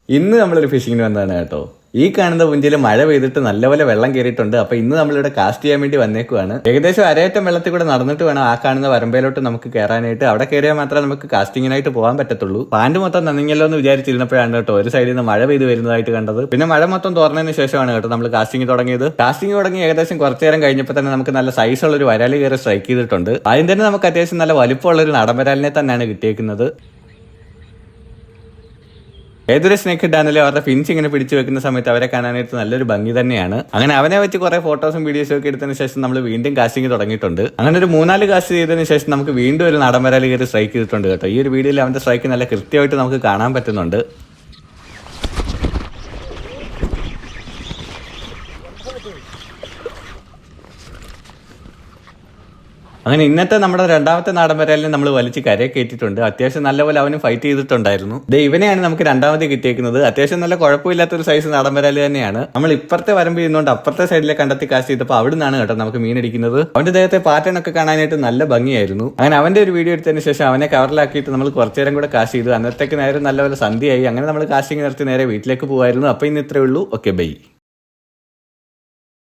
ഇന്ന് നമ്മളൊരു ഫിഷിങ്ങിന് വന്നതാണ് കേട്ടോ. ഈ കാണുന്ന പുഞ്ചയിൽ മഴ പെയ്തിട്ട് നല്ലപോലെ വെള്ളം കയറിയിട്ടുണ്ട്. അപ്പൊ ഇന്ന് നമ്മളിവിടെ കാസ്റ്റ് ചെയ്യാൻ വേണ്ടി വന്നേക്കുവാണ്. ഏകദേശം അരയറ്റം വെള്ളത്തിൽ കൂടെ നടന്നിട്ട് വേണം ആ കാണുന്ന വരമ്പയിലോട്ട് നമുക്ക് കയറാനായിട്ട്. അവിടെ കയറിയാൽ മാത്രമേ നമുക്ക് കാസ്റ്റിങ്ങിനായിട്ട് പോകാൻ പറ്റത്തുള്ളൂ. പാൻറ് മൊത്തം നനഞ്ഞല്ലോ എന്ന് വിചാരിച്ചിരുന്നപ്പോഴാണ് കേട്ടോ ഒരു സൈഡിൽ നിന്ന് മഴ പെയ്ത് വരുന്നതായിട്ട് കണ്ടത്. പിന്നെ മഴ മൊത്തം തുറന്നതിന് ശേഷമാണ് കേട്ടോ നമ്മൾ കാസ്റ്റിംഗ് തുടങ്ങിയത്. കാസ്റ്റിംഗ് തുടങ്ങി ഏകദേശം കുറച്ചു നേരം കഴിഞ്ഞപ്പോൾ തന്നെ നമുക്ക് നല്ല സൈസുള്ള ഒരു വരാലി കയറി സ്ട്രൈക്ക് ചെയ്തിട്ടുണ്ട്. ആദ്യം തന്നെ നമുക്ക് അത്യാവശ്യം നല്ല വലിപ്പമുള്ള ഒരു നടൻ വരാലിനെ തന്നെയാണ് കിട്ടിയേക്കുന്നത്. ഏതൊരു സ്നേക്ക് ഇട്ടാണെങ്കിലും അവരുടെ ഫിൻസ് ഇങ്ങനെ പിടിച്ചു വെക്കുന്ന സമയത്ത് അവരെ കാണാനായിട്ട് നല്ലൊരു ഭംഗി തന്നെയാണ്. അങ്ങനെ അവനെ വെച്ച് കുറെ ഫോട്ടോസും വീഡിയോസും ഒക്കെ എടുത്തതിന് ശേഷം നമ്മൾ വീണ്ടും കാസ്റ്റിംഗ് തുടങ്ങിയിട്ടുണ്ട്. അങ്ങനെ ഒരു 3-4 കാസ്റ്റ് ചെയ്തതിന് ശേഷം നമുക്ക് വീണ്ടും ഒരു നടൻ വരാലി കയറി സ്ട്രൈക്ക് ചെയ്തിട്ടുണ്ട് കേട്ടോ. ഈ ഒരു വീഡിയോയിൽ അവന്റെ സ്ട്രൈക്ക് നല്ല കൃത്യമായിട്ട് നമുക്ക് കാണാൻ പറ്റുന്നുണ്ട്. അങ്ങനെ ഇന്നത്തെ നമ്മുടെ രണ്ടാമത്തെ നാടൻ വരാലിനെ നമ്മൾ വലിച്ച് കരയെ കയറ്റിയിട്ടുണ്ട്. അത്യാവശ്യം നല്ലപോലെ അവനും ഫൈറ്റ് ചെയ്തിട്ടുണ്ടായിരുന്നു. ഇവനെയാണ് നമുക്ക് രണ്ടാമത് കിട്ടിയേക്കുന്നത്. അത്യാവശ്യം നല്ല കുഴപ്പമില്ലാത്തൊരു സൈസ് നാടൻ വരാല് തന്നെയാണ്. നമ്മൾ ഇപ്പുറത്തെ വരമ്പ് ചെയ്യുന്നതുകൊണ്ട് അപ്പുറത്തെ സൈഡിലെ കണ്ടെത്തി കാസ്റ്റ് ചെയ്തപ്പോൾ അവിടെ നിന്നാണ് കേട്ടോ നമുക്ക് മീൻ അടിക്കുന്നത്. അവന്റെ ദേഹത്തെ പാറ്റേൺ ഒക്കെ കാണാനായിട്ട് നല്ല ഭംഗിയായിരുന്നു. അങ്ങനെ അവന്റെ ഒരു വീഡിയോ എടുത്തതിന് ശേഷം അവനെ കവറിലാക്കിയിട്ട് നമ്മൾ കുറച്ചു നേരം കൂടെ കാസ്റ്റ് ചെയ്തു. അന്നത്തേക്ക് നേരെ നല്ലപോലെ സന്ധ്യയായി. അങ്ങനെ നമ്മൾ കാസ്റ്റിംഗ് നിർത്തി നേരെ വീട്ടിലേക്ക് പോകുമായിരുന്നു. അപ്പൊ ഇന്ന് ഇത്രയേ ഉള്ളൂ. Okay, by.